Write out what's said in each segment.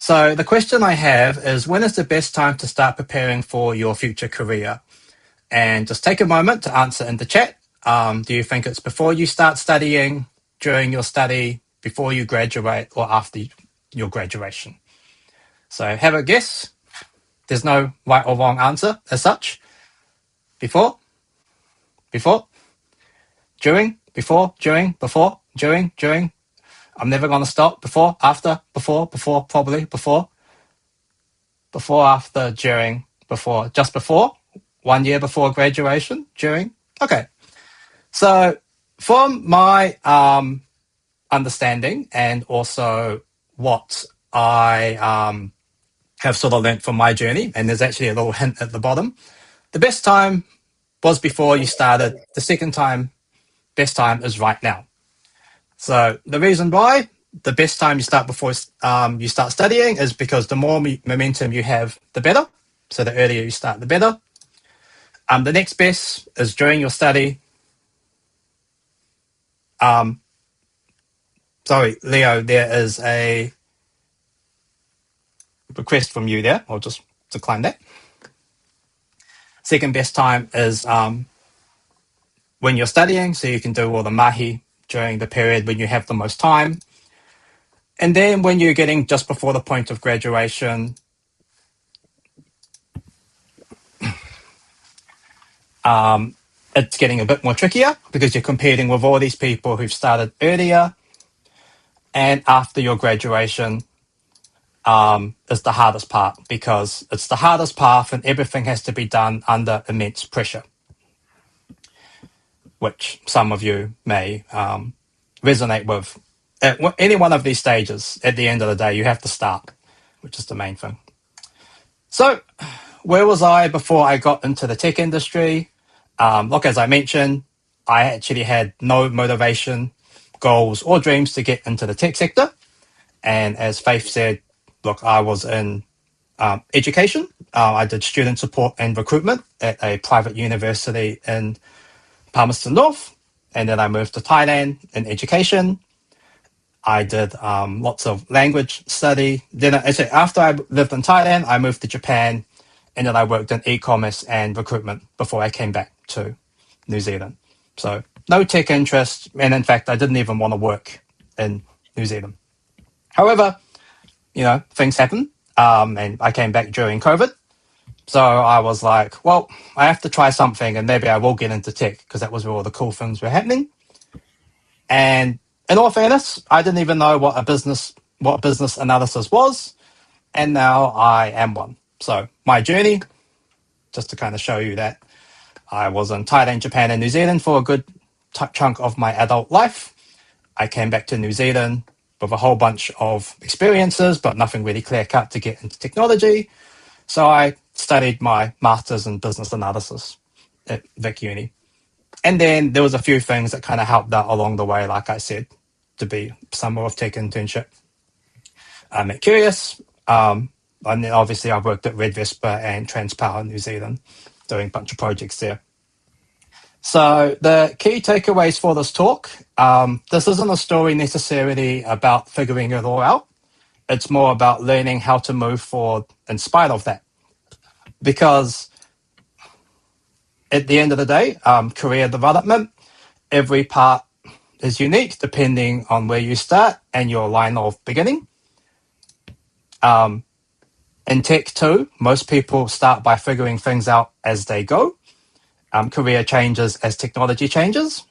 So the question I have is, when is the best time to start preparing for your future career? And just take a moment to answer in the chat. Do you think it's before you start studying, during your study, before you graduate, or after your graduation? So have a guess. There's no right or wrong answer as such. Before, before, during, before, during, before, during. I'm never going to stop. Before, after, before, probably, before, after, during, before, just before, 1 year before graduation, during. Okay. So from my understanding and also what I have sort of learnt from my journey, and there's actually a little hint at the bottom, the best time was before you started. The second time, best time is right now. So the reason why the best time you start before you start studying is because the more momentum you have, the better. So the earlier you start, the better. The next best is during your study. Sorry, Leo, there is a request from you there. I'll just decline that. Second best time is when you're studying, so you can do all the mahi during the period when you have the most time. And then when you're getting just before the point of graduation, it's getting a bit more trickier because you're competing with all these people who've started earlier. And after your graduation is the hardest part, because it's the hardest path and everything has to be done under immense pressure, which some of you may resonate with. At any one of these stages, at the end of the day, you have to start, which is the main thing. So where was I before I got into the tech industry? Look, as I mentioned, I actually had no motivation, goals, or dreams to get into the tech sector. And as Faith said, look, I was in education. I did student support and recruitment at a private university in Palmerston North. And then I moved to Thailand in education. I did lots of language study. Then after I lived in Thailand, I moved to Japan, and then I worked in e-commerce and recruitment before I came back to New Zealand. So no tech interest, and in fact, I didn't even want to work in New Zealand. However, things happen, and I came back during COVID. So I was like, well, I have to try something, and maybe I will get into tech, because that was where all the cool things were happening. And in all fairness, I didn't even know what business analysis was, and now I am one. So my journey, just to kind of show you that I was in Thailand, Japan, and New Zealand for a good chunk of my adult life. I came back to New Zealand with a whole bunch of experiences, but nothing really clear cut to get into technology. So I studied my master's in business analysis at Vic Uni. And then there was a few things that kind of helped out along the way, like I said, to be some more of tech internship. I'm at Curious. And then obviously I've worked at Red Vesper and Transpower New Zealand, doing a bunch of projects there. So the key takeaways for this talk, this isn't a story necessarily about figuring it all out. It's more about learning how to move forward in spite of that. Because at the end of the day, career development, every part is unique depending on where you start and your line of beginning. In tech too, most people start by figuring things out as they go. Career changes as technology changes.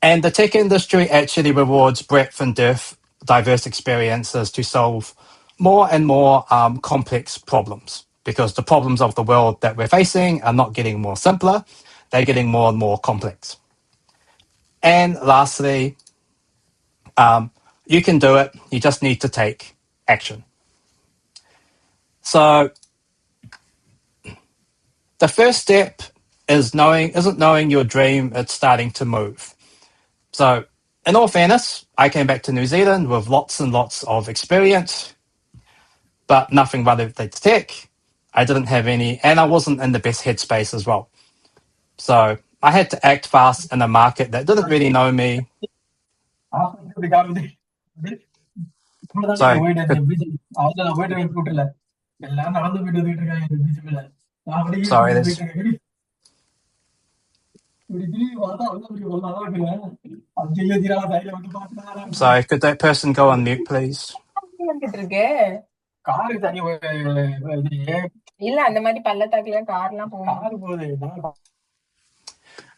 And the tech industry actually rewards breadth and depth, diverse experiences to solve more and more complex problems, because the problems of the world that we're facing are not getting more simpler, they're getting more and more complex. And lastly, you can do it, you just need to take action. So the first step isn't knowing your dream, it's starting to move. So in all fairness, I came back to New Zealand with lots and lots of experience, but nothing related to tech. I didn't have any, and I wasn't in the best headspace as well. So I had to act fast in a market that didn't really know me. Sorry, sorry. Sorry, could that person go on mute, please?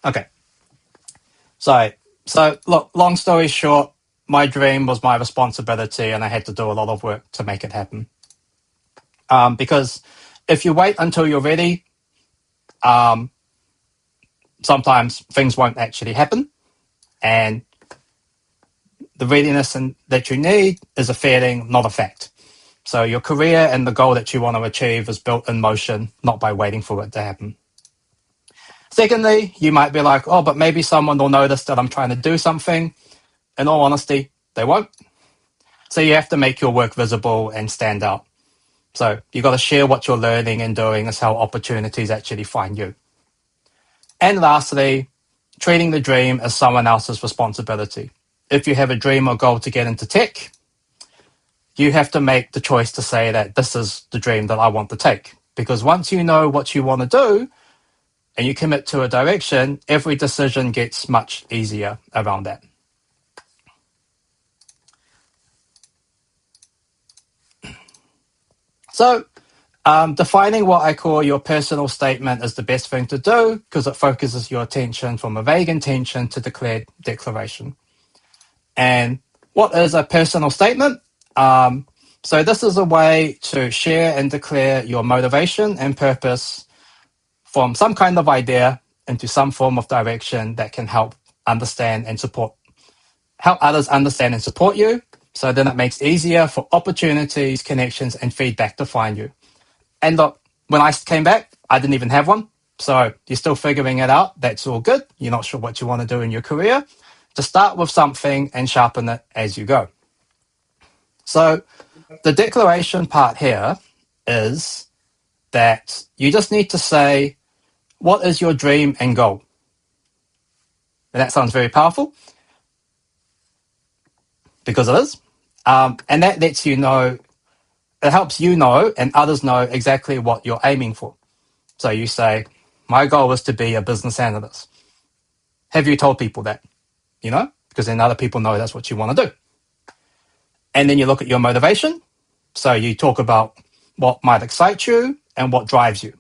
Okay. So look, long story short, my dream was my responsibility and I had to do a lot of work to make it happen. Because if you wait until you're ready, sometimes things won't actually happen. And the readiness that you need is a feeling, not a fact. So your career and the goal that you want to achieve is built in motion, not by waiting for it to happen. Secondly, you might be like, oh, but maybe someone will notice that I'm trying to do something. In all honesty, they won't. So you have to make your work visible and stand out. So you got to share what you're learning and doing is how opportunities actually find you. And lastly, treating the dream as someone else's responsibility. If you have a dream or goal to get into tech, you have to make the choice to say that this is the dream that I want to take. Because once you know what you want to do and you commit to a direction, every decision gets much easier around that. So defining what I call your personal statement is the best thing to do because it focuses your attention from a vague intention to declared declaration. And what is a personal statement? So this is a way to share and declare your motivation and purpose from some kind of idea into some form of direction that can help others understand and support you. So then it makes it easier for opportunities, connections, and feedback to find you. And look, when I came back, I didn't even have one. So you're still figuring it out. That's all good. You're not sure what you want to do in your career. Just start with something and sharpen it as you go. So the declaration part here is that you just need to say, what is your dream and goal? And that sounds very powerful because it is. And that lets you know, it helps you know and others know exactly what you're aiming for. So you say, my goal is to be a business analyst. Have you told people that? Because then other people know that's what you want to do. And then you look at your motivation. So you talk about what might excite you and what drives you.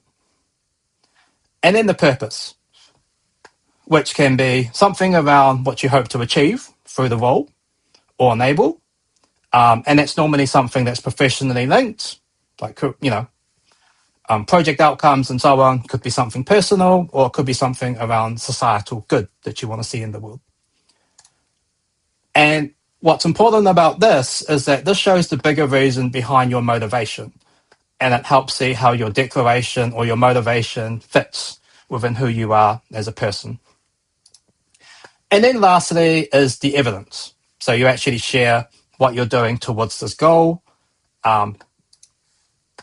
And then the purpose, which can be something around what you hope to achieve through the role or enable. And that's normally something that's professionally linked, like, project outcomes and so on. Could be something personal or it could be something around societal good that you want to see in the world. And what's important about this is that this shows the bigger reason behind your motivation. And it helps see how your declaration or your motivation fits within who you are as a person. And then lastly is the evidence. So you actually share what you're doing towards this goal.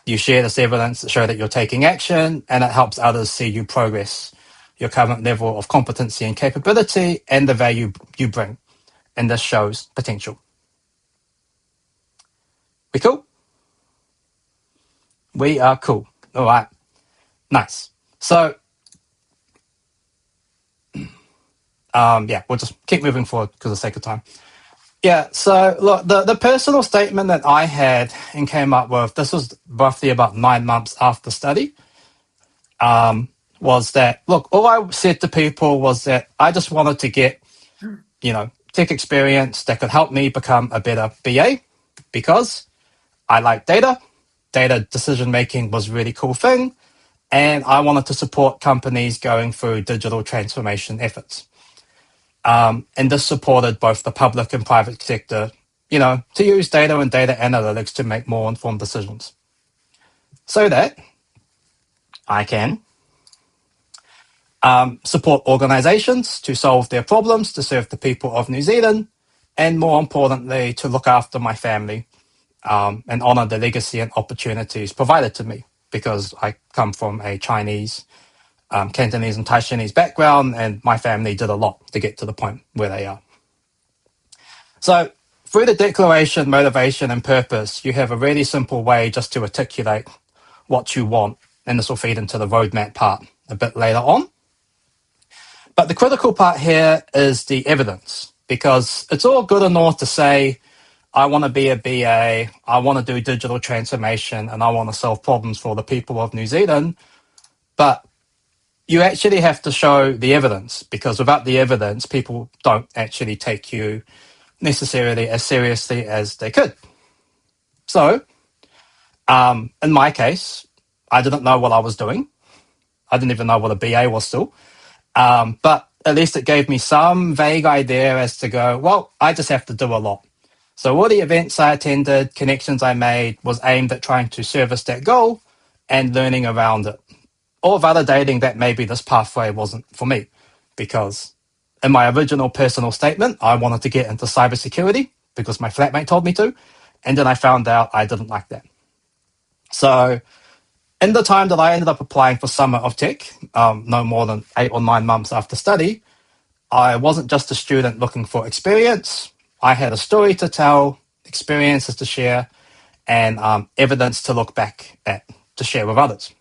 You share this evidence to show that you're taking action, and it helps others see you progress your current level of competency and capability and the value you bring. And this shows potential. We cool? We are cool. All right. Nice. So, we'll just keep moving forward because of the sake of time. Yeah, so look, the personal statement that I had and came up with, this was roughly about 9 months after study, was that, look, all I said to people was that I just wanted to get, tech experience that could help me become a better BA because I like data. Data decision making was a really cool thing. And I wanted to support companies going through digital transformation efforts. And this supported both the public and private sector, to use data and data analytics to make more informed decisions. So that I can support organizations to solve their problems, to serve the people of New Zealand, and more importantly, to look after my family and honor the legacy and opportunities provided to me because I come from a Chinese, Cantonese and Taishanese background, and my family did a lot to get to the point where they are. So through the declaration, motivation, and purpose, you have a really simple way just to articulate what you want, and this will feed into the roadmap part a bit later on. But the critical part here is the evidence, because it's all good and all to say, I want to be a BA, I want to do digital transformation, and I want to solve problems for the people of New Zealand. But you actually have to show the evidence, because without the evidence, people don't actually take you necessarily as seriously as they could. So, in my case, I didn't know what I was doing. I didn't even know what a BA was still. But at least it gave me some vague idea as to go, well, I just have to do a lot. So all the events I attended, connections I made was aimed at trying to service that goal and learning around it, or validating that maybe this pathway wasn't for me. Because in my original personal statement, I wanted to get into cybersecurity because my flatmate told me to. And then I found out I didn't like that. So in the time that I ended up applying for Summer of Tech, no more than 8 or 9 months after study, I wasn't just a student looking for experience. I had a story to tell, experiences to share, and evidence to look back at to share with others.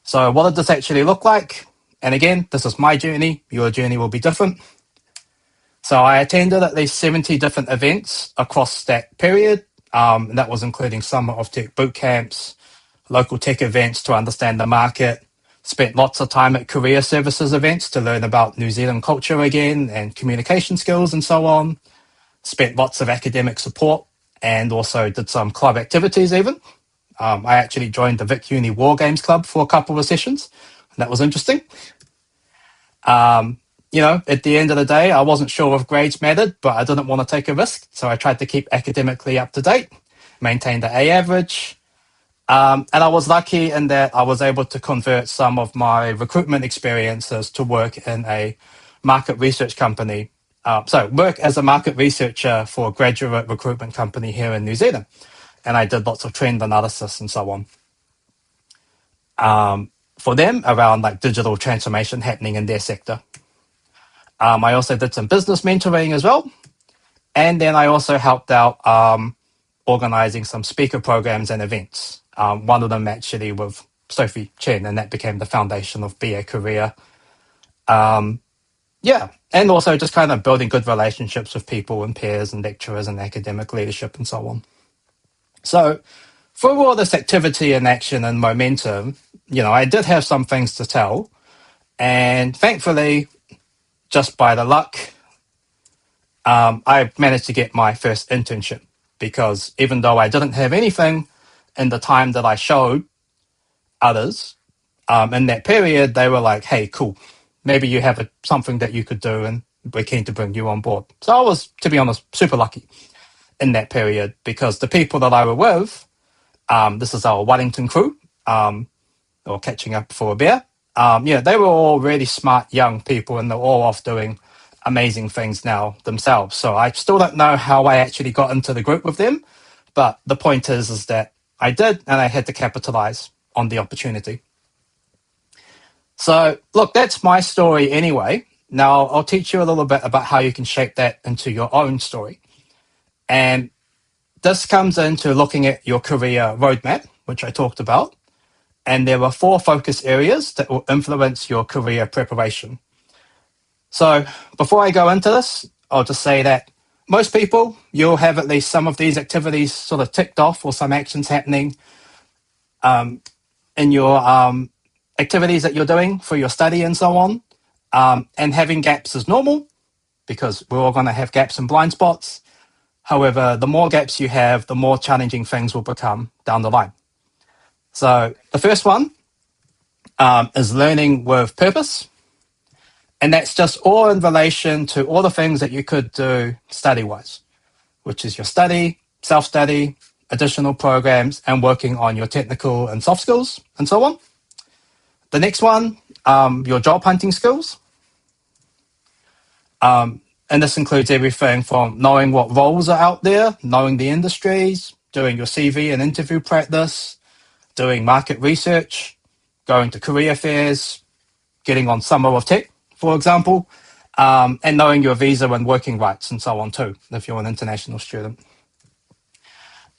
So what did this actually look like? And again, this is my journey. Your journey will be different. So I attended at least 70 different events across that period. And that was including Summer of Tech boot camps, local tech events to understand the market, spent lots of time at career services events to learn about New Zealand culture again and communication skills and so on, spent lots of academic support and also did some club activities even. I actually joined the Vic Uni War Games Club for a couple of sessions. And that was interesting. At the end of the day, I wasn't sure if grades mattered, but I didn't want to take a risk. So I tried to keep academically up to date, maintain the A average. And I was lucky in that I was able to convert some of my recruitment experiences to work in a market research company. Work as a market researcher for a graduate recruitment company here in New Zealand. And I did lots of trend analysis and so on. For them around like digital transformation happening in their sector. I also did some business mentoring as well. And then I also helped out organizing some speaker programs and events. One of them actually with Sophie Chen, and that became the foundation of BA Career. And also just kind of building good relationships with people and peers and lecturers and academic leadership and so on. So through all this activity and action and momentum, I did have some things to tell. And thankfully, just by the luck, I managed to get my first internship, because even though I didn't have anything in the time that I showed others in that period, they were like, hey, cool, maybe you have something that you could do and we're keen to bring you on board. So I was, to be honest, super lucky in that period, because the people that I were with, this is our Wellington crew, or catching up for a beer, they were all really smart young people, and they're all off doing amazing things now themselves. So I still don't know how I actually got into the group with them, but the point is that I did, and I had to capitalize on the opportunity. So look, that's my story anyway. Now I'll teach you a little bit about how you can shape that into your own story. And this comes into looking at your career roadmap, which I talked about. And there are 4 focus areas that will influence your career preparation. So before I go into this, I'll just say that most people, you'll have at least some of these activities sort of ticked off, or some actions happening in your activities that you're doing for your study and so on. And having gaps is normal, because we're all going to have gaps and blind spots. However, the more gaps you have, the more challenging things will become down the line. So the first one is learning with purpose. And that's just all in relation to all the things that you could do study-wise, which is your study, self-study, additional programs, and working on your technical and soft skills, and so on. The next one, your job hunting skills. And this includes everything from knowing what roles are out there, knowing the industries, doing your CV and interview practice, doing market research, going to career fairs, getting on Summer of Tech, for example, and knowing your visa and working rights and so on too, if you're an international student.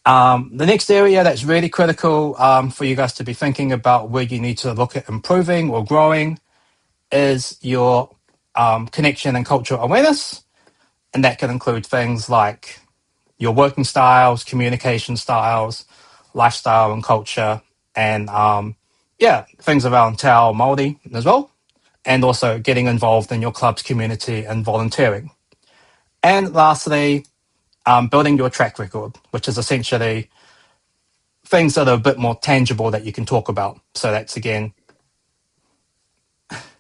The next area that's really critical for you guys to be thinking about where you need to look at improving or growing is your connection and cultural awareness. And that can include things like your working styles, communication styles, lifestyle and culture, and things around Te Ao Māori as well. And also getting involved in your club's community and volunteering. And lastly, building your track record, which is essentially things that are a bit more tangible that you can talk about. So that's again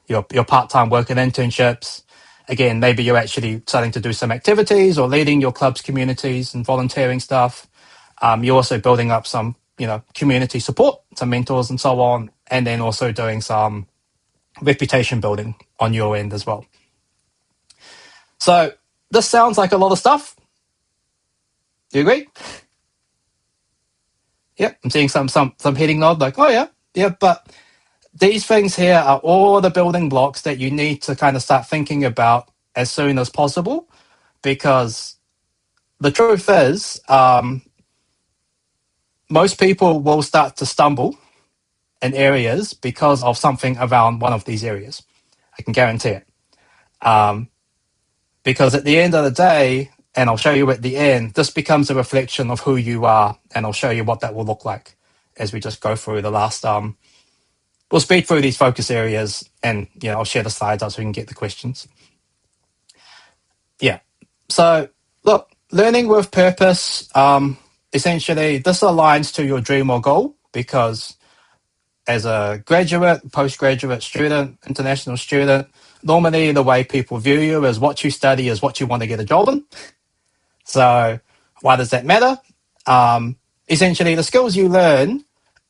your part-time work and internships. Again, maybe you're actually starting to do some activities or leading your club's communities and volunteering stuff. You're also building up some, community support, some mentors and so on, and then also doing some reputation building on your end as well. So this sounds like a lot of stuff. Do you agree? Yep, I'm seeing some heading nod like, oh yeah, but these things here are all the building blocks that you need to kind of start thinking about as soon as possible, because the truth is, most people will start to stumble in areas because of something around one of these areas. I can guarantee it. Because at the end of the day, and I'll show you at the end, this becomes a reflection of who you are, and I'll show you what that will look like as we just go through the last. We'll speed through these focus areas, and I'll share the slides so we can get the questions. Yeah. So look, learning with purpose. Essentially, this aligns to your dream or goal, because as a graduate, postgraduate student, international student, normally the way people view you is what you study is what you want to get a job in. So why does that matter? Essentially, the skills you learn,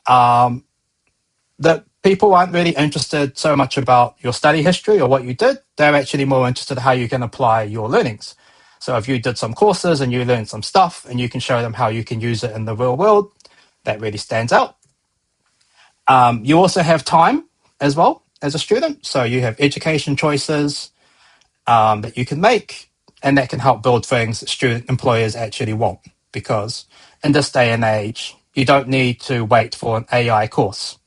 that people aren't really interested so much about your study history or what you did. They're actually more interested in how you can apply your learnings. So if you did some courses and you learned some stuff and you can show them how you can use it in the real world, that really stands out. You also have time as well as a student. So you have education choices that you can make, and that can help build things that student employers actually want. Because in this day and age, you don't need to wait for an AI course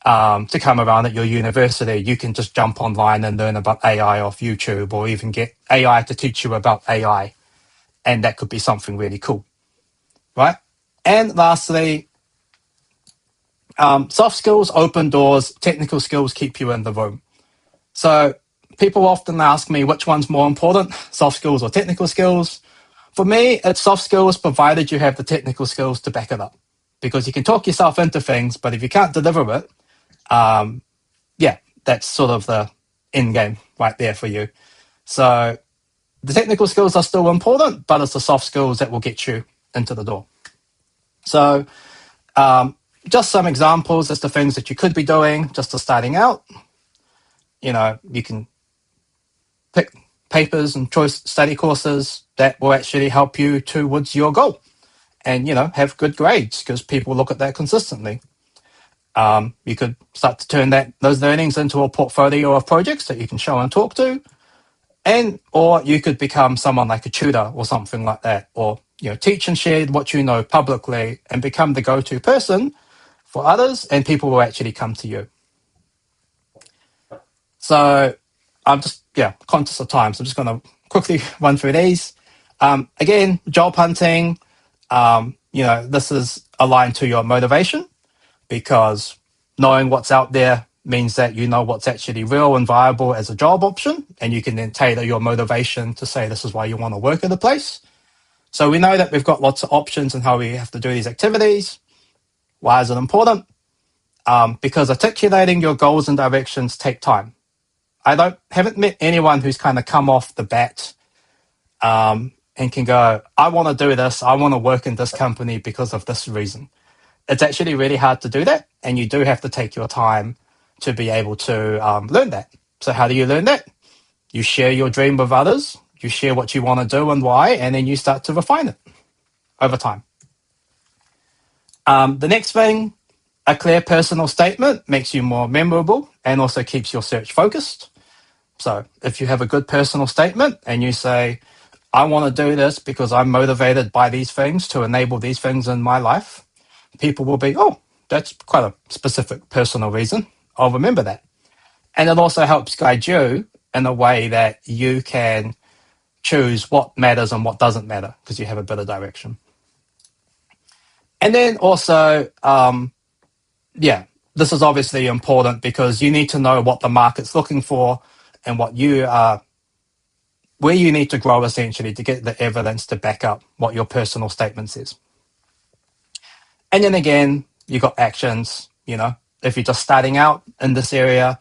to come around at your university. You can just jump online and learn about AI off YouTube, or even get AI to teach you about AI. And that could be something really cool, right? And lastly, soft skills open doors, technical skills keep you in the room. So people often ask me which one's more important, soft skills or technical skills. For me, it's soft skills, provided you have the technical skills to back it up. Because you can talk yourself into things, but if you can't deliver it, that's sort of the end game right there for you. So the technical skills are still important, but it's the soft skills that will get you into the door. So just some examples as to things that you could be doing just to starting out. You can pick papers and choice study courses that will actually help you towards your goal, and have good grades, because people look at that consistently. You could start to turn those learnings into a portfolio of projects that you can show and talk to, or you could become someone like a tutor or something like that, or teach and share what you know publicly and become the go-to person for others, and people will actually come to you. So I'm just conscious of time, so I'm just going to quickly run through these. Again, job hunting. This is aligned to your motivation, because knowing what's out there means that you know what's actually real and viable as a job option, and you can then tailor your motivation to say this is why you want to work at a place. So we know that we've got lots of options in how we have to do these activities. Why is it important? Because articulating your goals and directions take time. I haven't met anyone who's kind of come off the bat and can go, I want to do this, I want to work in this company because of this reason. It's actually really hard to do that, and you do have to take your time to be able to learn that. So how do you learn that? You share your dream with others, you share what you want to do and why, and then you start to refine it over time. The next thing, a clear personal statement makes you more memorable and also keeps your search focused. So if you have a good personal statement and you say, I want to do this because I'm motivated by these things to enable these things in my life, people will be, oh, that's quite a specific personal reason. I'll remember that. And it also helps guide you in a way that you can choose what matters and what doesn't matter because you have a bit of direction. And then also, this is obviously important because you need to know what the market's looking for and what you are, where you need to grow essentially to get the evidence to back up what your personal statement says. And then again, you got actions, if you're just starting out in this area,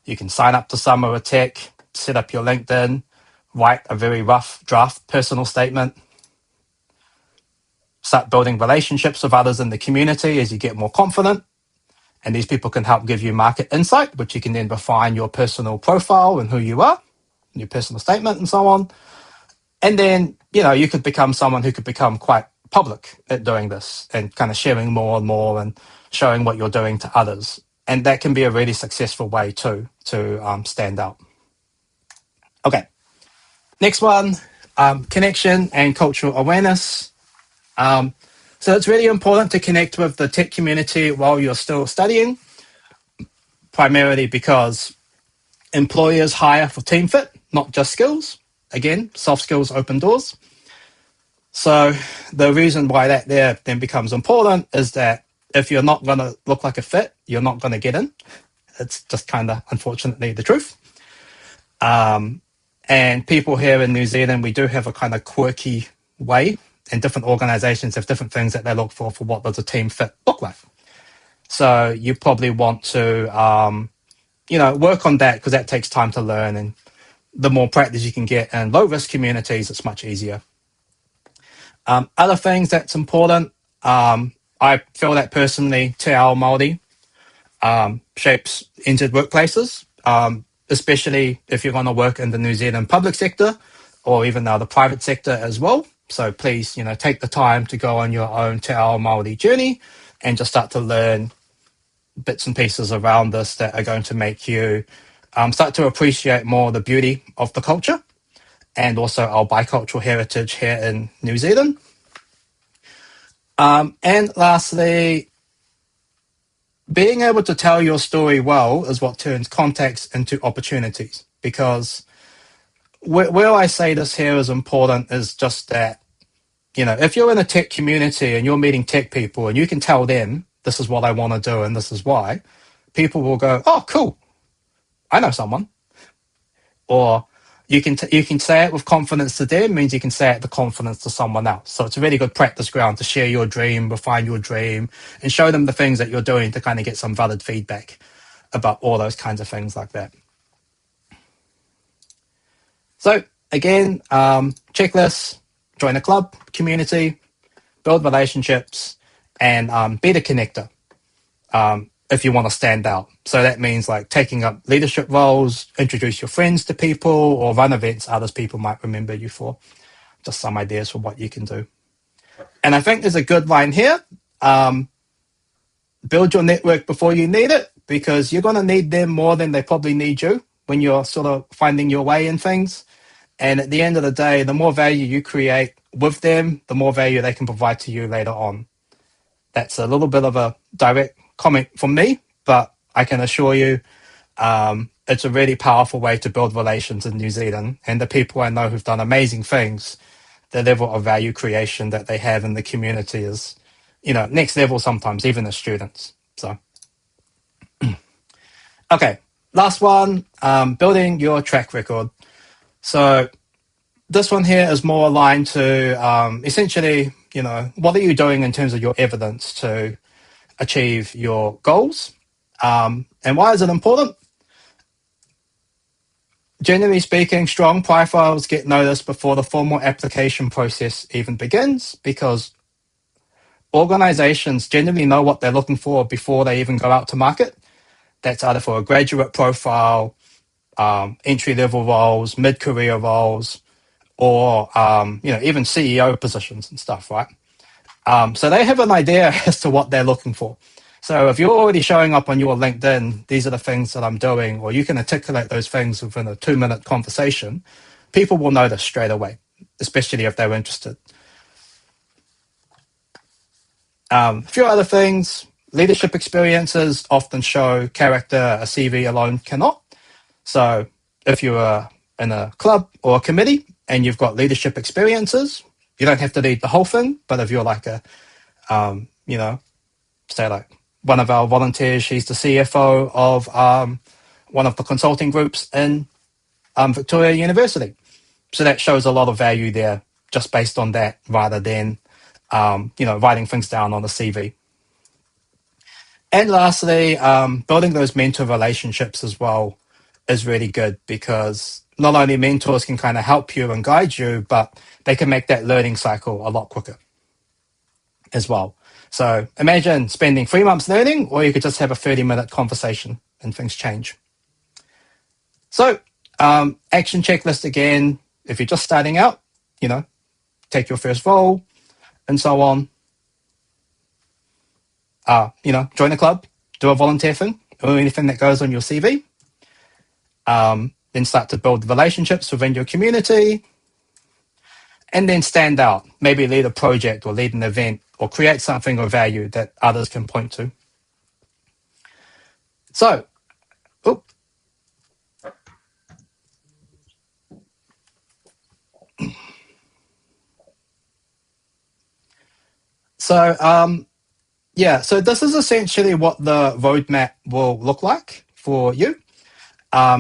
you can sign up to Summer of Tech, set up your LinkedIn, write a very rough draft personal statement, start building relationships with others in the community as you get more confident. And these people can help give you market insight, which you can then refine your personal profile and who you are, your personal statement and so on. And then, you could become someone who could become quite public at doing this and kind of sharing more and more and showing what you're doing to others. And that can be a really successful way too to stand out. Okay. Next one, connection and cultural awareness. So it's really important to connect with the tech community while you're still studying, primarily because employers hire for team fit, not just skills. Again, soft skills open doors. So the reason why that there then becomes important is that if you're not going to look like a fit, you're not going to get in. It's just kind of unfortunately the truth. And people here in New Zealand, we do have a kind of quirky way, and different organizations have different things that they look for what does a team fit look like. So you probably want to, work on that because that takes time to learn. And the more practice you can get in low risk communities, it's much easier. Other things that's important, I feel that personally, Te Ao Māori shapes entered workplaces, especially if you're going to work in the New Zealand public sector or even now the private sector as well. So please, take the time to go on your own Te Ao Māori journey and just start to learn bits and pieces around this that are going to make you start to appreciate more the beauty of the culture and also our bicultural heritage here in New Zealand. And lastly, being able to tell your story well is what turns contacts into opportunities. Because where I say this here is important is just that, if you're in a tech community and you're meeting tech people and you can tell them, this is what I want to do and this is why, people will go, oh, cool, I know someone. Or you can say it with confidence to them means you can say it with confidence to someone else. So it's a really good practice ground to share your dream, refine your dream, and show them the things that you're doing to kind of get some valid feedback about all those kinds of things like that. So again, checklists, join a club, community, build relationships, and be the connector if you want to stand out. So that means like taking up leadership roles, introduce your friends to people, or run events others people might remember you for. Just some ideas for what you can do. And I think there's a good line here. Build your network before you need it, because you're going to need them more than they probably need you when you're sort of finding your way in things. And at the end of the day, the more value you create with them, the more value they can provide to you later on. That's a little bit of a direct comment from me, but I can assure you it's a really powerful way to build relations in New Zealand. And the people I know who've done amazing things, the level of value creation that they have in the community is, next level sometimes, even as students. So, okay, last one, building your track record. So this one here is more aligned to essentially, what are you doing in terms of your evidence to achieve your goals? And why is it important? Generally speaking, strong profiles get noticed before the formal application process even begins, because organizations generally know what they're looking for before they even go out to market. That's either for a graduate profile, entry-level roles, mid-career roles, or even CEO positions and stuff, right? So they have an idea as to what they're looking for. So if you're already showing up on your LinkedIn, these are the things that I'm doing, or you can articulate those things within a 2-minute conversation, people will notice straight away, especially if they're interested. A few other things. Leadership experiences often show character a CV alone cannot. So if you are in a club or a committee and you've got leadership experiences, you don't have to lead the whole thing. But if you're like a, say like one of our volunteers, she's the CFO of one of the consulting groups in Victoria University. So that shows a lot of value there just based on that rather than, writing things down on the CV. And lastly, building those mentor relationships as well is really good because not only mentors can kind of help you and guide you, but they can make that learning cycle a lot quicker as well. So imagine spending 3 months learning, or you could just have a 30-minute conversation and things change. So action checklist again, if you're just starting out, take your first role and so on. Join a club, do a volunteer thing, or anything that goes on your CV. Then start to build relationships within your community, and then stand out. Maybe lead a project or lead an event or create something of value that others can point to. So, so this is essentially what the roadmap will look like for you.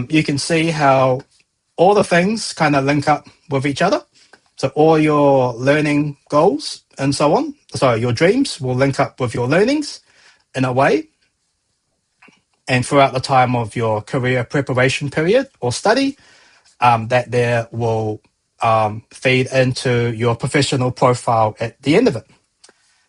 You can see how all the things kind of link up with each other. So all your learning goals and so on, so your dreams will link up with your learnings in a way. And throughout the time of your career preparation period or study, that there will feed into your professional profile at the end of it.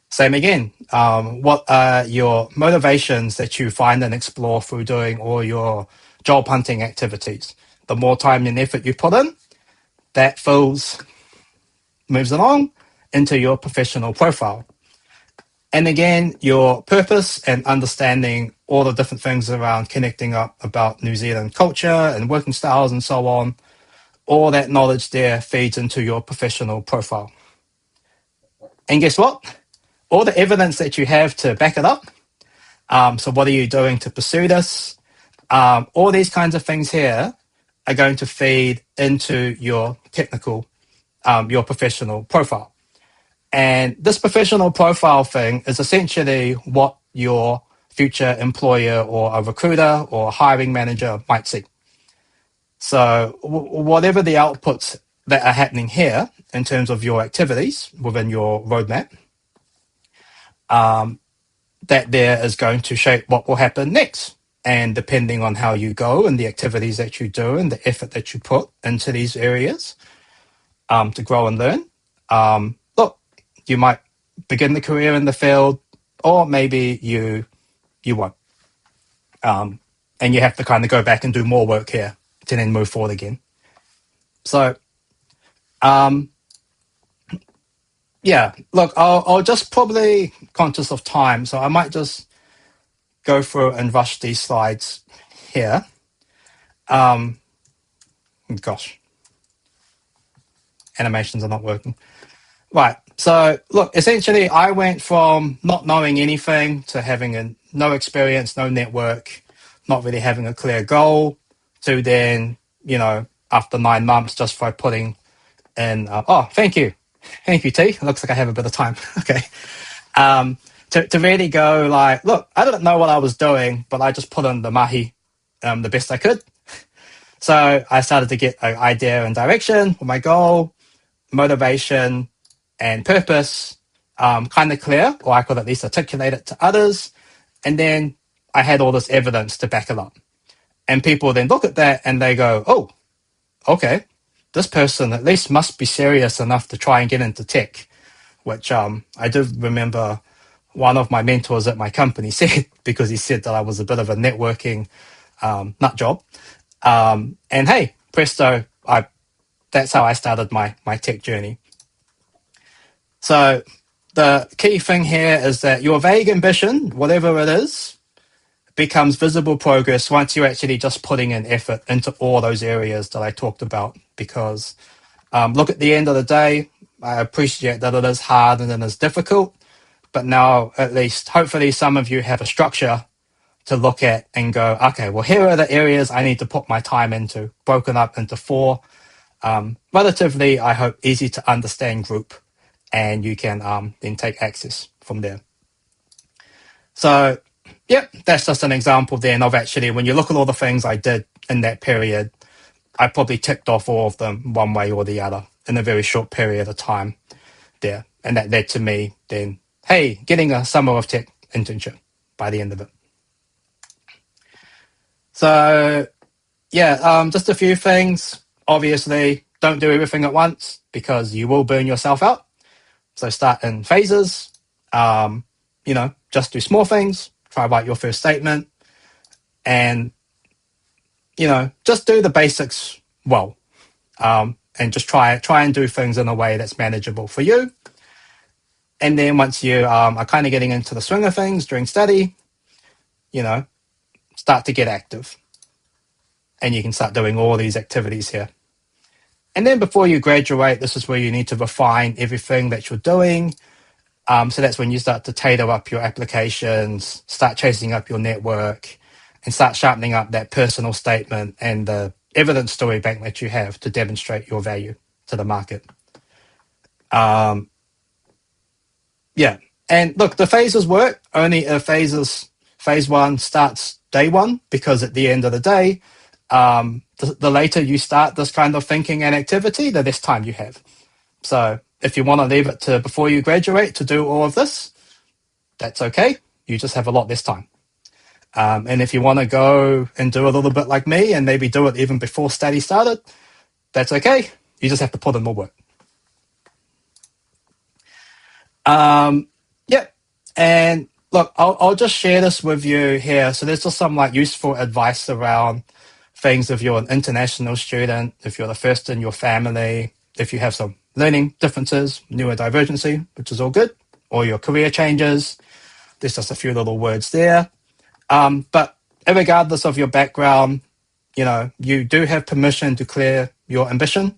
Same again. What are your motivations that you find and explore through doing all your job hunting activities? The more time and effort you put in, that moves along into your professional profile. And again, your purpose and understanding all the different things around connecting up about New Zealand culture and working styles and so on, all that knowledge there feeds into your professional profile. And guess what? All the evidence that you have to back it up. So what are you doing to pursue this? All these kinds of things here are going to feed into your your professional profile. And this professional profile thing is essentially what your future employer or a recruiter or a hiring manager might see. So whatever the outputs that are happening here in terms of your activities within your roadmap, that there is going to shape what will happen next. And depending on how you go and the activities that you do and the effort that you put into these areas to grow and learn, look, you might begin the career in the field, or maybe you won't. And you have to kind of go back and do more work here to then move forward again. So, look, I'll just probably conscious of time, so I might just go through and rush these slides here. Gosh, animations are not working. Right. So, look, essentially, I went from not knowing anything to having no experience, no network, not really having a clear goal, to then, after 9 months, just by putting in, thank you. Thank you, T. It looks like I have a bit of time. Okay. To really go like, look, I didn't know what I was doing, but I just put in the mahi the best I could. So I started to get an idea and direction for my goal, motivation, and purpose kind of clear, or I could at least articulate it to others. And then I had all this evidence to back it up. And people then look at that and they go, oh, okay, this person at least must be serious enough to try and get into tech, which I do remember one of my mentors at my company said, because he said that I was a bit of a networking nut job. And hey, presto, that's how I started my tech journey. So the key thing here is that your vague ambition, whatever it is, becomes visible progress once you're actually just putting in effort into all those areas that I talked about. Because look, at the end of the day, I appreciate that it is hard and it is difficult, but now at least hopefully some of you have a structure to look at and go, okay, well, here are the areas I need to put my time into, broken up into four, relatively, I hope, easy to understand group, and you can then take access from there. So, yep, that's just an example then of actually, when you look at all the things I did in that period, I probably ticked off all of them one way or the other in a very short period of time there. And that led to me then, hey, getting a Summer of Tech internship by the end of it. So, yeah, just a few things. Obviously, don't do everything at once because you will burn yourself out. So start in phases. Just do small things. Try write your first statement, and just do the basics well. And just try and do things in a way that's manageable for you. And then once you are kind of getting into the swing of things during study, start to get active, and you can start doing all these activities here. And then before you graduate, this is where you need to refine everything that you're doing. So that's when you start to tailor up your applications, start chasing up your network, and start sharpening up that personal statement and the evidence story bank that you have to demonstrate your value to the market. Yeah. And look, the phases work only if phase one starts day one, because at the end of the day, the later you start this kind of thinking and activity, the less time you have. So if you want to leave it to before you graduate to do all of this, that's okay. You just have a lot less time. And if you want to go and do a little bit like me and maybe do it even before study started, that's okay. You just have to put in more work. Yeah. And look, I'll just share this with you here. So there's just some like useful advice around things if you're an international student, if you're the first in your family, if you have some learning differences, neurodivergency, which is all good, or your career changes. There's just a few little words there. But regardless of your background, you do have permission to declare your ambition.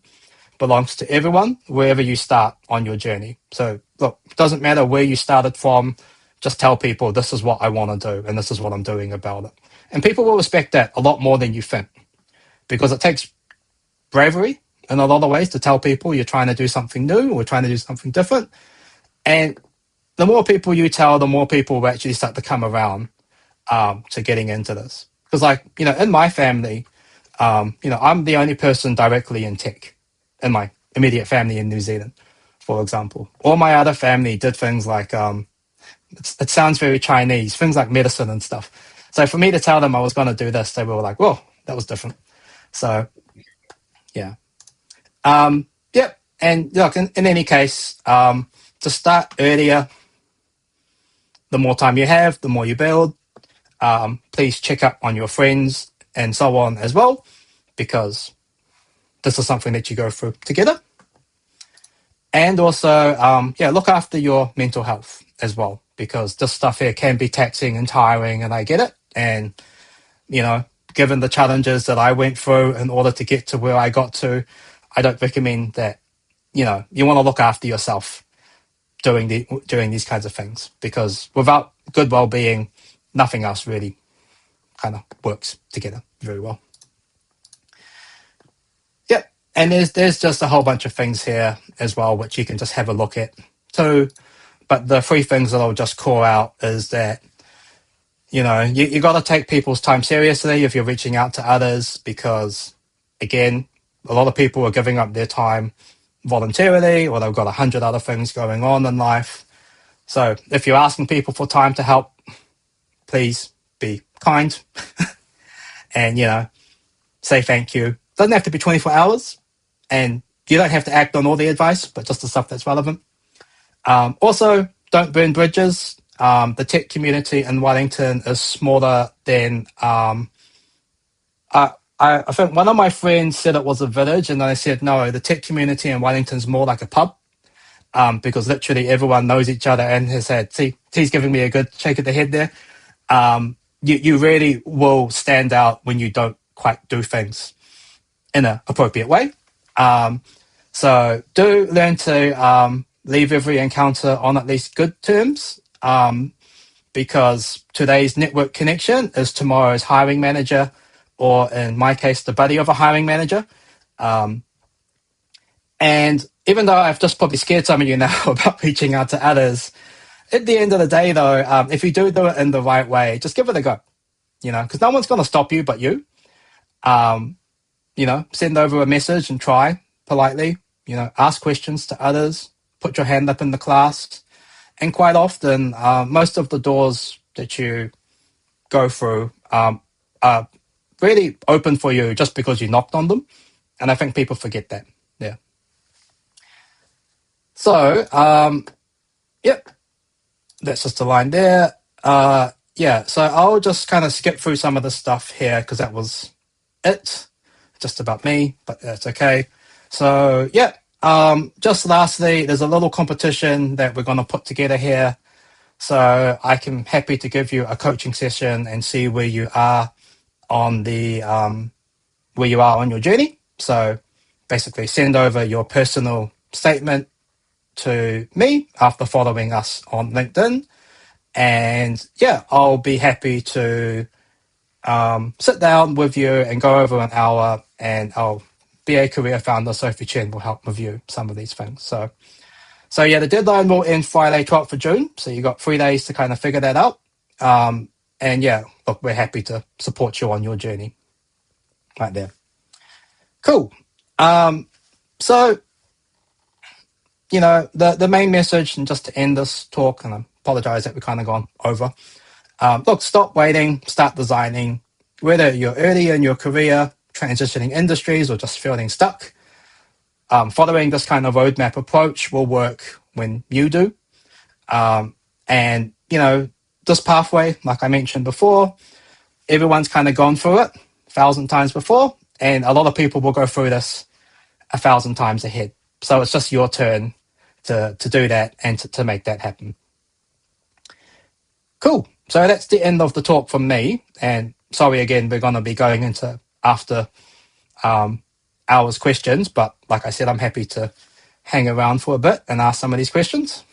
Belongs to everyone, wherever you start on your journey. So look, it doesn't matter where you started from. Just tell people this is what I want to do and this is what I'm doing about it. And people will respect that a lot more than you think, because it takes bravery in a lot of ways to tell people you're trying to do something new or trying to do something different. And the more people you tell, the more people will actually start to come around to getting into this. Because in my family, I'm the only person directly in tech in my immediate family in New Zealand, for example. All my other family did things like, it sounds very Chinese, things like medicine and stuff. So for me to tell them I was going to do this, they were like, whoa, that was different. So, yeah. Yep. And look, in any case, to start earlier, the more time you have, the more you build. Please check up on your friends and so on as well, because this is something that you go through together. And also, look after your mental health as well, because this stuff here can be taxing and tiring, and I get it. And, given the challenges that I went through in order to get to where I got to, I don't recommend that, you want to look after yourself doing these kinds of things, because without good well-being, nothing else really kind of works together very well. Yep. And there's just a whole bunch of things here as well, which you can just have a look at too. But the three things that I'll just call out is that, you got to take people's time seriously if you're reaching out to others, because, again, a lot of people are giving up their time voluntarily, or they've got 100 other things going on in life. So if you're asking people for time to help, please be kind and, say thank you. Doesn't have to be 24 hours, and you don't have to act on all the advice, but just the stuff that's relevant. Also, don't burn bridges. The tech community in Wellington is smaller than. I think one of my friends said it was a village, and then I said no. The tech community in Wellington is more like a pub. because literally everyone knows each other and has had, see, T's giving me a good shake of the head there. You really will stand out when you don't quite do things in an appropriate way. So do learn to leave every encounter on at least good terms, because today's network connection is tomorrow's hiring manager, or in my case, the buddy of a hiring manager. And even though I've just probably scared some of you now about reaching out to others, at the end of the day, though, if you do it in the right way, just give it a go, because no one's going to stop you but you. Send over a message and try politely, ask questions to others, put your hand up in the class. And quite often, most of the doors that you go through are really open for you just because you knocked on them. And I think people forget that. Yeah. So, yep, that's just a line there. So I'll just kind of skip through some of the stuff here because that was it, just about me, but that's okay. So, yeah, just lastly, there's a little competition that we're going to put together here. So I can happy to give you a coaching session and see where you are on the where you are on your journey. So basically, send over your personal statement to me after following us on LinkedIn, and yeah, I'll be happy to sit down with you and go over an hour, and I'll be a career founder. Sophie Chen will help review some of these things. So yeah, the deadline will end Friday, 12th of June. So you got 3 days to kind of figure that out. And yeah, look, we're happy to support you on your journey right there. Cool. So, the main message, and just to end this talk, and I apologize that we've kind of gone over. Look, stop waiting, start designing. Whether you're early in your career, transitioning industries, or just feeling stuck, following this kind of roadmap approach will work when you do. And, this pathway, like I mentioned before, everyone's kind of gone through it 1,000 times before, and a lot of people will go through this 1,000 times ahead. So it's just your turn to do that and to make that happen. Cool. So that's the end of the talk from me. And sorry again, we're going to be going into after hours questions, but like I said, I'm happy to hang around for a bit and ask some of these questions.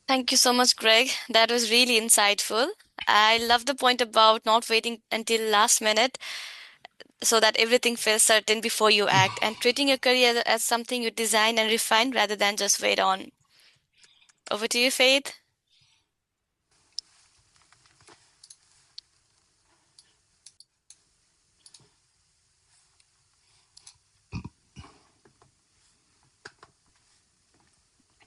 Thank you so much, Greg. That was really insightful. I love the point about not waiting until last minute so that everything feels certain before you act, and treating your career as something you design and refine rather than just wait on. Over to you, Faith.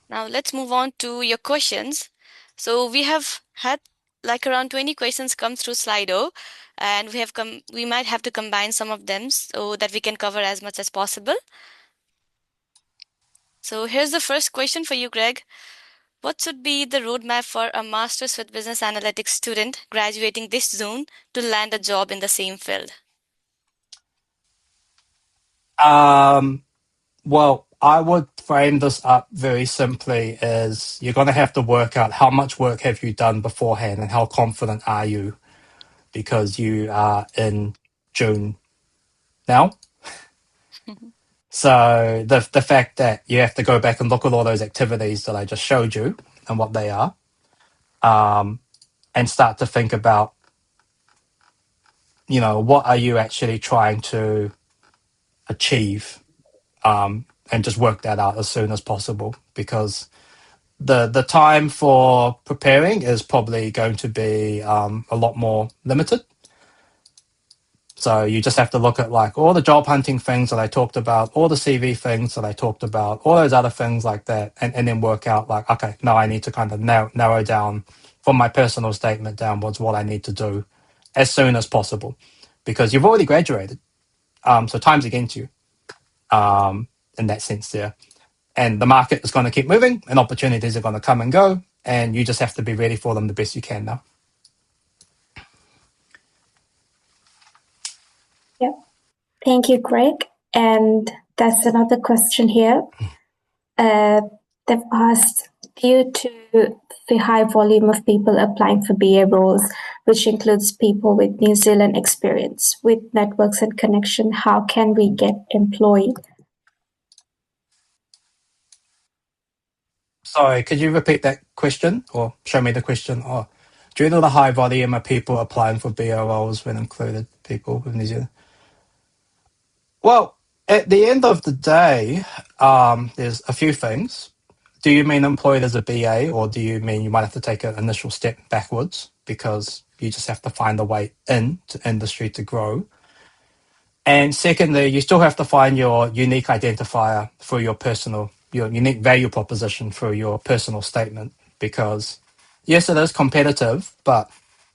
Now let's move on to your questions. So we have had like around 20 questions come through Slido, and we might have to combine some of them so that we can cover as much as possible. So here's the first question for you, Greg. What should be the roadmap for a master's with business analytics student graduating this June to land a job in the same field? Well, I would frame this up very simply as you're going to have to work out how much work have you done beforehand and how confident are you, because you are in June now. So the fact that you have to go back and look at all those activities that I just showed you and what they are, and start to think about, what are you actually trying to achieve, and just work that out as soon as possible, because the time for preparing is probably going to be a lot more limited. So you just have to look at like all the job hunting things that I talked about, all the CV things that I talked about, all those other things like that, and then work out like, okay, now I need to kind of narrow down from my personal statement downwards what I need to do as soon as possible, because you've already graduated. So time's against you, in that sense there. And the market is going to keep moving and opportunities are going to come and go, and you just have to be ready for them the best you can now. Yep. Thank you, Greg. And that's another question here. They've asked, due to the high volume of people applying for BA roles, which includes people with New Zealand experience, with networks and connection, how can we get employed? Sorry, could you repeat that question or show me the question? Oh, due to the high volume of people applying for BO roles when included people with New Zealand. Well, at the end of the day, there's a few things. Do you mean employed as a BA, or do you mean you might have to take an initial step backwards because you just have to find a way into industry to grow? And secondly, you still have to find your unique identifier for your unique value proposition for your personal statement. Because yes, it is competitive, but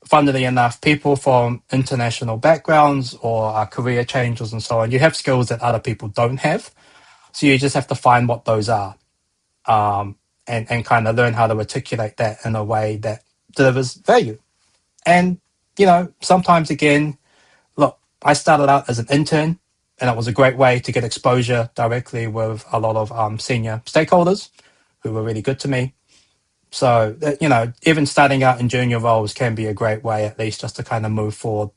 funnily enough, people from international backgrounds or career changes and so on, you have skills that other people don't have. So you just have to find what those are, and kind of learn how to articulate that in a way that delivers value. And, sometimes again, look, I started out as an intern, and it was a great way to get exposure directly with a lot of senior stakeholders who were really good to me. So, even starting out in junior roles can be a great way, at least, just to kind of move forward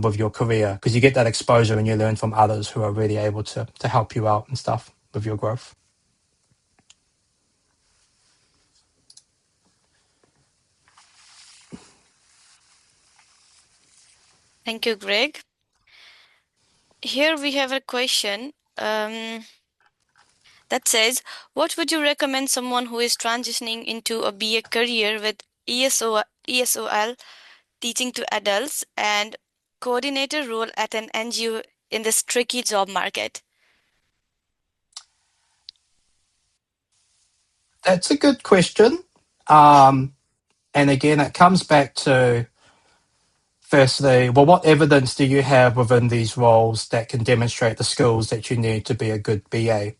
with your career, because you get that exposure and you learn from others who are really able to help you out and stuff with your growth. Thank you, Greg. Here we have a question that says, what would you recommend someone who is transitioning into a BA career with ESOL, teaching to adults, and coordinator role at an NGO in this tricky job market? That's a good question. And again, it comes back to, firstly, well, what evidence do you have within these roles that can demonstrate the skills that you need to be a good BA?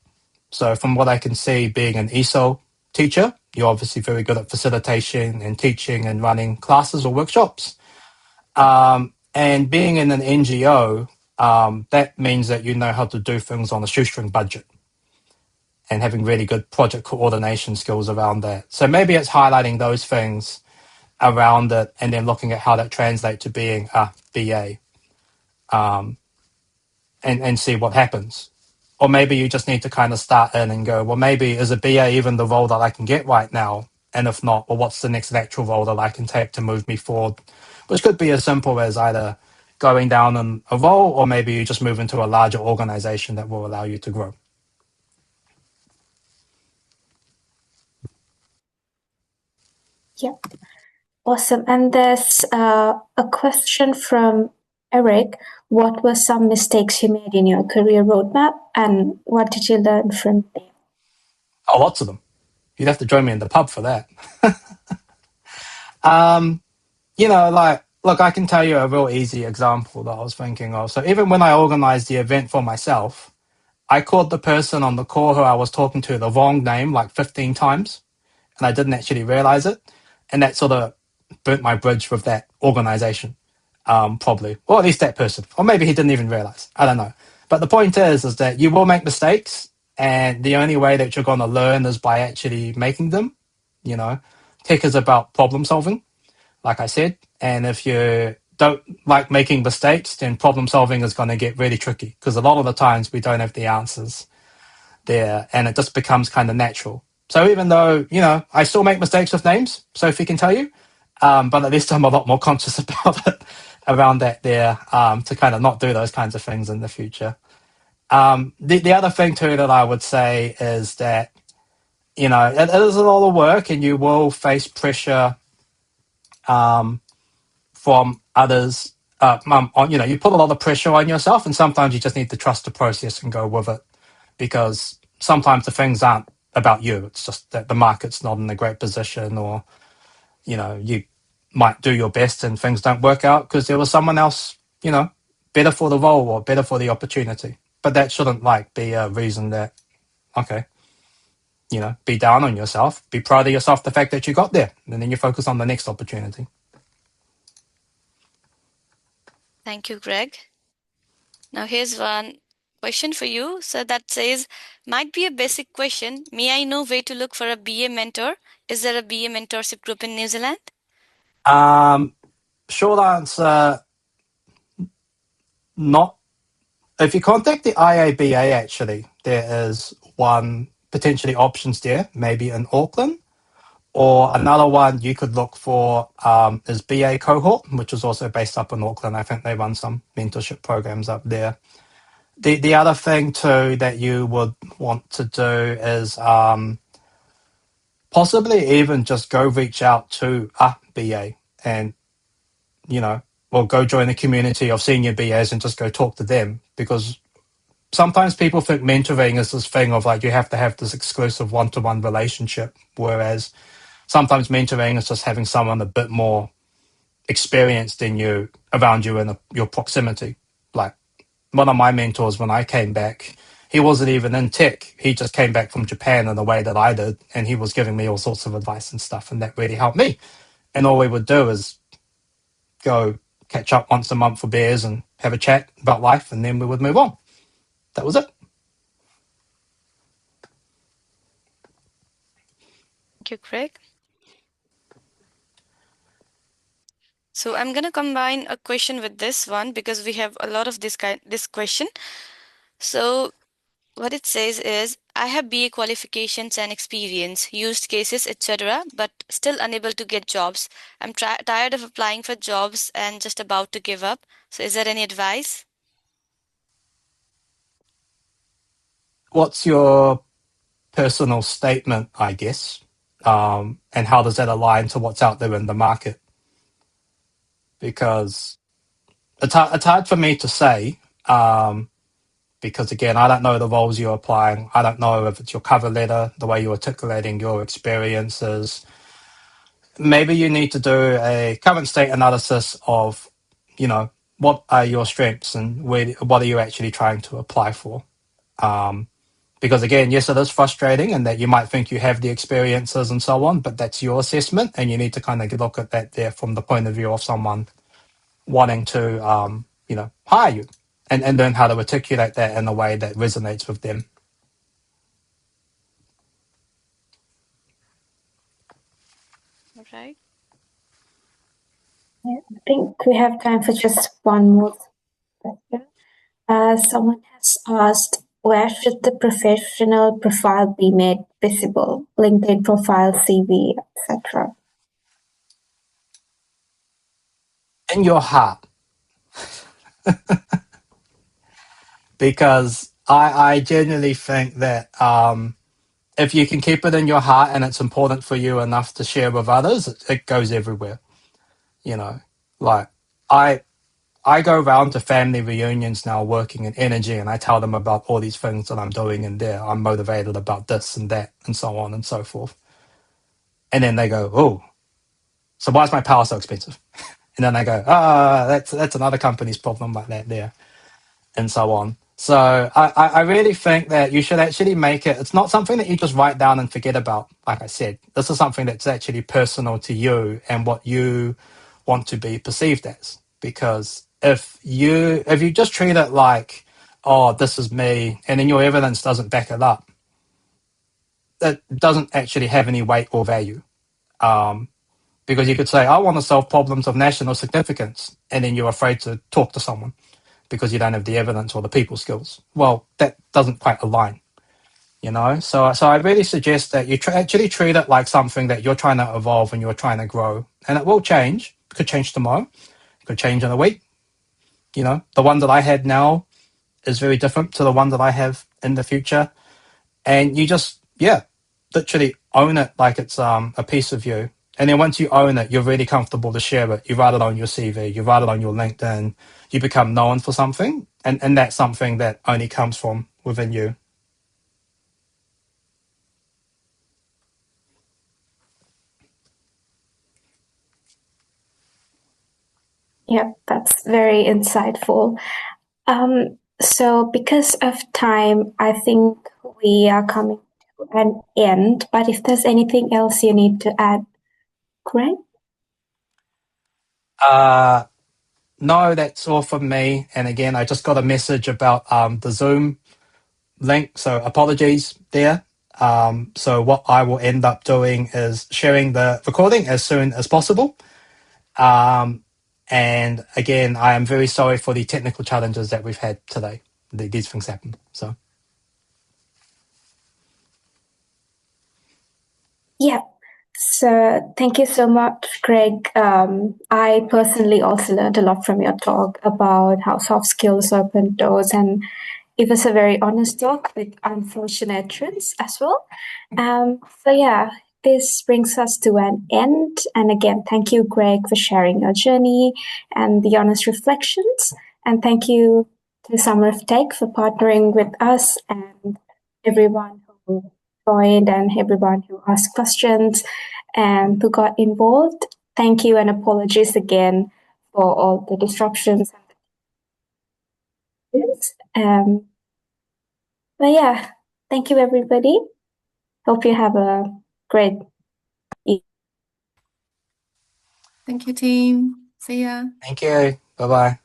So, from what I can see, being an ESOL teacher, you're obviously very good at facilitation and teaching and running classes or workshops. And being in an NGO, that means that you know how to do things on a shoestring budget and having really good project coordination skills around that. So maybe it's highlighting those things around it and then looking at how that translates to being a BA, and see what happens. Or maybe you just need to kind of start in and go, well, maybe is a BA even the role that I can get right now? And if not, well, what's the next natural role that I can take to move me forward? Which could be as simple as either going down in a role, or maybe you just move into a larger organization that will allow you to grow. Yeah, awesome. And there's a question from Eric. What were some mistakes you made in your career roadmap, and what did you learn from them? Oh, lots of them. You'd have to join me in the pub for that. Look, I can tell you a real easy example that I was thinking of. So even when I organized the event for myself, I called the person on the call who I was talking to the wrong name like 15 times, and I didn't actually realize it. And that sort of burnt my bridge with that organization, probably. Or at least that person. Or maybe he didn't even realize. I don't know. But the point is that you will make mistakes, and the only way that you're going to learn is by actually making them. You know, tech is about problem solving, like I said. And if you don't like making mistakes, then problem solving is going to get really tricky, because a lot of the times we don't have the answers there, and it just becomes kind of natural. So even though, I still make mistakes with names, Sophie can tell you, but at least I'm a lot more conscious about it around that there, to kind of not do those kinds of things in the future. The other thing too that I would say is that, it is a lot of work, and you will face pressure from others. You put a lot of pressure on yourself, and sometimes you just need to trust the process and go with it, because sometimes the things aren't about you. It's just that the market's not in a great position, or you might do your best and things don't work out because there was someone else, better for the role or better for the opportunity. But that shouldn't be a reason that, okay, be down on yourself. Be proud of yourself, the fact that you got there, and then you focus on the next opportunity. Thank you, Greg. Now here's one question for you. So that says, might be a basic question. May I know where to look for a BA mentor? Is there a BA mentorship group in New Zealand? Short answer, not. If you contact the IABA, actually, there is one potentially options there, maybe in Auckland, or another one you could look for is BA Cohort, which is also based up in Auckland. I think they run some mentorship programs up there. The other thing too that you would want to do is possibly even just go reach out to a BA and, or go join a community of senior BAs and just go talk to them, because sometimes people think mentoring is this thing of like you have to have this exclusive one-to-one relationship, whereas sometimes mentoring is just having someone a bit more experienced than you around you in your proximity. Like one of my mentors when I came back, he wasn't even in tech. He just came back from Japan in the way that I did, and he was giving me all sorts of advice and stuff, and that really helped me. And all we would do is go catch up once a month for beers and have a chat about life, and then we would move on. That was it. Thank you, Craig. So I'm gonna combine a question with this one because we have a lot of this question. So what it says is, I have BA qualifications and experience, used cases, etc., but still unable to get jobs. I'm tired of applying for jobs and just about to give up. So is there any advice? What's your personal statement, I guess, and how does that align to what's out there in the market? Because it's hard for me to say, because again, I don't know the roles you're applying. I don't know if it's your cover letter, the way you're articulating your experiences. Maybe you need to do a current state analysis of, what are your strengths and what are you actually trying to apply for? Because again, yes, it is frustrating and that you might think you have the experiences and so on, but that's your assessment, and you need to kind of look at that there from the point of view of someone wanting to, hire you, and learn how to articulate that in a way that resonates with them. All right. Yeah, I think we have time for just one more question. Someone has asked, where should the professional profile be made visible? LinkedIn profile, CV, etc. In your heart, because I genuinely think that if you can keep it in your heart and it's important for you enough to share with others, it goes everywhere. Like I I go around to family reunions now working in energy, and I tell them about all these things that I'm doing and there. I'm motivated about this and that and so on and so forth. And then they go, oh, so why is my power so expensive? And then I go, that's another company's problem like that there, and so on. So I really think that you should actually make it, it's not something that you just write down and forget about. Like I said, this is something that's actually personal to you and what you want to be perceived as. Because if you just treat it like, oh, this is me, and then your evidence doesn't back it up, it doesn't actually have any weight or value. Because you could say, I want to solve problems of national significance, and then you're afraid to talk to someone because you don't have the evidence or the people skills. Well, that doesn't quite align. So I really suggest that you actually treat it like something that you're trying to evolve and you're trying to grow, and it will change. It could change tomorrow. It could change in a week. The one that I had now is very different to the one that I have in the future, and you just, yeah, literally own it like it's a piece of you. And then once you own it, you're really comfortable to share it. You write it on your CV, you write it on your LinkedIn, you become known for something, and that's something that only comes from within you. Yep, that's very insightful. So because of time, I think we are coming to an end. But if there's anything else you need to add, Greg? Uh, No, that's all from me. And again, I just got a message about the Zoom link, so apologies there. So what I will end up doing is sharing the recording as soon as possible. And again, I am very sorry for the technical challenges that we've had today. These things happen. So Yeah. So thank you so much, Greg. I personally also learned a lot from your talk about how soft skills open doors, and it was a very honest talk with unfortunate truths as well. So yeah, this brings us to an end. And again, thank you, Greg, for sharing your journey and the honest reflections. And thank you to Summer of Tech for partnering with us and everyone who joined and everyone who asked questions and who got involved. Thank you and apologies again for all the disruptions and this. But yeah, thank you everybody. Hope you have a great evening. Thank you, team. See ya. thank you. Bye bye.